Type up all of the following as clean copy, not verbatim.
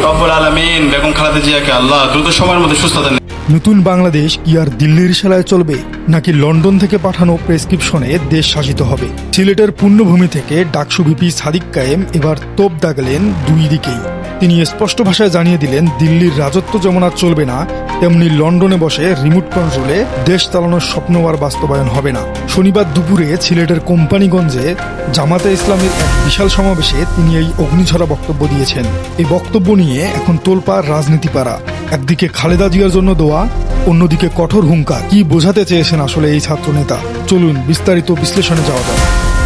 রব্বুল আলামিন বেগম খালেদা জিয়াকে আল্লাহ দ্রুত সময়ের মধ্যে সুস্থতা দেন। নতুন বাংলাদেশ কি আর দিল্লির সেলায় চলবে, নাকি লন্ডন থেকে পাঠানো প্রেসক্রিপশনে দেশ শাসিত হবে? সিলেটের পুণ্যভূমি থেকে ডাকসু ভিপি সাদিক কায়েম এবার তোপ দাগলেন দুই দিকেই। তিনি স্পষ্ট ভাষায় জানিয়ে দিলেন, দিল্লির রাজত্ব যেমন আর চলবে না, তেমনি লন্ডনে বসে রিমোট কন্ট্রোলে দেশ চালানোর স্বপ্ন আর বাস্তবায়ন হবে না। শনিবার দুপুরে সিলেটের কোম্পানিগঞ্জে জামাতে ইসলামের এক বিশাল সমাবেশে তিনি এই অগ্নিঝরা বক্তব্য দিয়েছেন। এই বক্তব্য নিয়ে এখন তোলপাড় রাজনীতি পাড়া। একদিকে খালেদা জিয়ার জন্য দোয়া, অন্যদিকে কঠোর হুঙ্কার। কি বোঝাতে চেয়েছেন আসলে এই ছাত্র নেতা? চলুন বিস্তারিত বিশ্লেষণে যাওয়া যাক।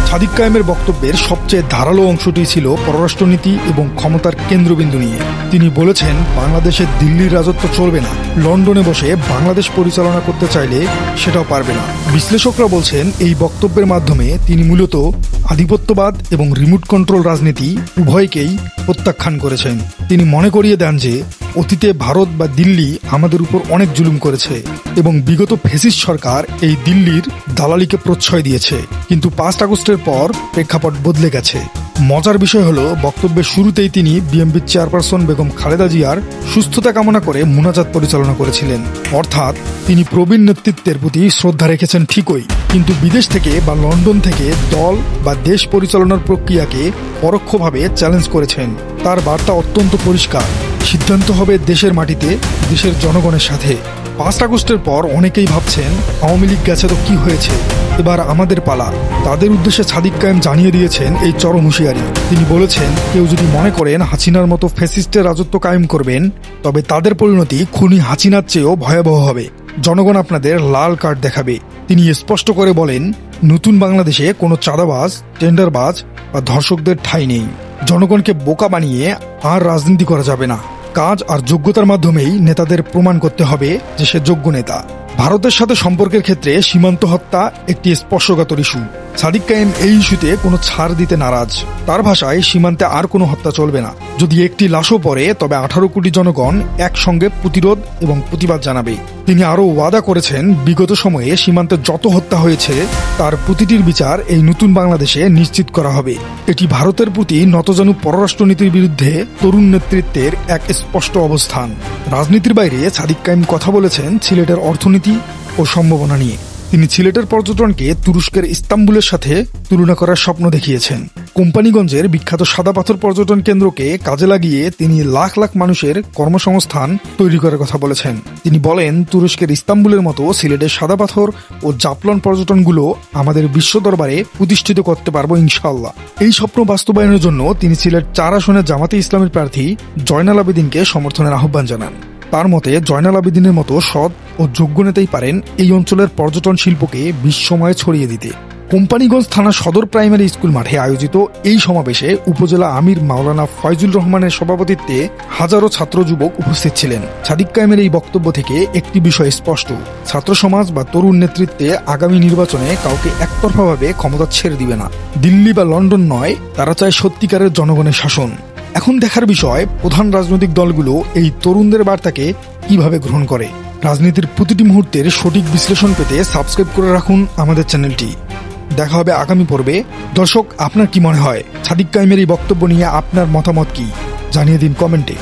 সাদিক কায়েমের বক্তব্যের সবচেয়ে ধারালো অংশটি ছিল পররাষ্ট্রনীতি এবং ক্ষমতার কেন্দ্রবিন্দু নিয়ে। তিনি বলেছেন, বাংলাদেশে দিল্লির রাজত্ব চলবে না, লন্ডনে বসে বাংলাদেশ পরিচালনা করতে চাইলে সেটাও পারবে না। বিশ্লেষকরা বলছেন, এই বক্তব্যের মাধ্যমে তিনি মূলত আধিপত্যবাদ এবং রিমোট কন্ট্রোল রাজনীতি উভয়কেই প্রত্যাখ্যান করেছেন। তিনি মনে করিয়ে দেন যে অতীতে ভারত বা দিল্লি আমাদের উপর অনেক জুলুম করেছে এবং বিগত ফ্যাসিস্ট সরকার এই দিল্লির দালালিকে প্রশ্রয় দিয়েছে। কিন্তু 5 আগস্টের পর প্রেক্ষাপট বদলে গেছে। মজার বিষয় হলো, বক্তব্যের শুরুতেই তিনি বিএনপির চেয়ারপারসন বেগম খালেদা জিয়ার সুস্থতা কামনা করে মুনাজাত পরিচালনা করেছিলেন। অর্থাৎ তিনি প্রবীণ নেতৃত্বের প্রতি শ্রদ্ধা রেখেছেন ঠিকই, কিন্তু বিদেশ থেকে বা লন্ডন থেকে দল বা দেশ পরিচালনার প্রক্রিয়াকে পরোক্ষভাবে চ্যালেঞ্জ করেছেন। তার বার্তা অত্যন্ত পরিষ্কার, সিদ্ধান্ত হবে দেশের মাটিতে, দেশের জনগণের সাথে। 5 আগস্টের পর অনেকেই ভাবছেন, আওয়ামী লীগ গেছে তো কি হয়েছে, এবার আমাদের পালা। তাদের উদ্দেশ্যে সাদিক কায়েম জানিয়ে দিয়েছেন এই চরম হুঁশিয়ারি। তিনি বলেছেন, কেউ যদি মনে করেন হাসিনার মতো ফ্যাসিস্টের রাজত্ব কায়েম করবেন, তবে তাদের পরিণতি খুনি হাসিনার চেয়েও ভয়াবহ হবে। জনগণ আপনাদের লাল কার্ড দেখাবে। তিনি স্পষ্ট করে বলেন, নতুন বাংলাদেশে কোনো চাঁদাবাজ, টেন্ডারবাজ বা ধর্ষকদের ঠাঁই নেই। জনগণকে বোকা বানিয়ে আর রাজনীতি করা যাবে না। কাজ আর যোগ্যতার মাধ্যমেই নেতাদের প্রমাণ করতে হবে যে সে যোগ্য নেতা। ভারতের সাথে সম্পর্কের ক্ষেত্রে সীমান্ত হত্যা একটি স্পর্শকাতর ইস্যু। সাদিক কায়েম এই ইস্যুতে কোনো ছাড় দিতে নারাজ। তার ভাষায়, সীমান্তে আর কোনো হত্যা চলবে না। যদি একটি লাশও পড়ে, তবে 18 কোটি জনগণ একসঙ্গে প্রতিরোধ এবং প্রতিবাদ জানাবে। তিনি আরও ওয়াদা করেছেন, বিগত সময়ে সীমান্তে যত হত্যা হয়েছে তার প্রতিটির বিচার এই নতুন বাংলাদেশে নিশ্চিত করা হবে। এটি ভারতের প্রতি নতজানু পররাষ্ট্রনীতির বিরুদ্ধে তরুণ নেতৃত্বের এক স্পষ্ট অবস্থান। রাজনীতির বাইরে সাদিক কায়েম কথা বলেছেন সিলেটের অর্থনীতি ও সম্ভাবনা নিয়ে। তিনি সিলেটের পর্যটনকে তুরস্কের ইস্তাম্বুলের সাথে তুলনা করার স্বপ্ন দেখিয়েছেন। কোম্পানিগঞ্জের বিখ্যাত সাদা পাথর পর্যটন কেন্দ্রকে কাজে লাগিয়ে তিনি লাখ লাখ মানুষের কর্মসংস্থান তৈরি করার কথা বলেছেন। তিনি বলেন, তুরস্কের ইস্তাম্বুলের মতো সিলেটের সাদা পাথর ও জাফলন পর্যটনগুলো আমাদের বিশ্ব দরবারে প্রতিষ্ঠিত করতে পারবো ইনশাআল্লাহ। এই স্বপ্ন বাস্তবায়নের জন্য তিনি সিলেট 4 আসনে জামাতে ইসলামের প্রার্থী জয়নাল আবেদিনকে সমর্থনের আহ্বান জানান। তার মতে, জয়নাল আবেদিনের মতো সৎ ও যোগ্য নেতাই পারেন এই অঞ্চলের পর্যটন শিল্পকে বিশ্বময়ে ছড়িয়ে দিতে। কোম্পানিগঞ্জ থানা সদর প্রাইমারি স্কুল মাঠে আয়োজিত এই সমাবেশে উপজেলা আমির মাওলানা ফয়জুল রহমানের সভাপতিত্বে হাজারো ছাত্র যুবক উপস্থিত ছিলেন। সাদিক কায়েমের এই বক্তব্য থেকে একটি বিষয় স্পষ্ট, ছাত্র সমাজ বা তরুণ নেতৃত্বে আগামী নির্বাচনে কাউকে একতরফাভাবে ক্ষমতা ছেড়ে দিবে না। দিল্লি বা লন্ডন নয়, তারা চায় সত্যিকারের জনগণের শাসন। এখন দেখার বিষয়, প্রধান রাজনৈতিক দলগুলো এই তরুণদের বার্তাকে কিভাবে গ্রহণ করে। রাজনীতির প্রতিটি মুহূর্তের সঠিক বিশ্লেষণ পেতে সাবস্ক্রাইব করে রাখুন আমাদের চ্যানেলটি। দেখা হবে আগামী পর্বে। দর্শক, আপনার কি মনে হয়, সাদিক কায়েমের এই বক্তব্য নিয়ে আপনার মতামত কি? জানিয়ে দিন কমেন্টে।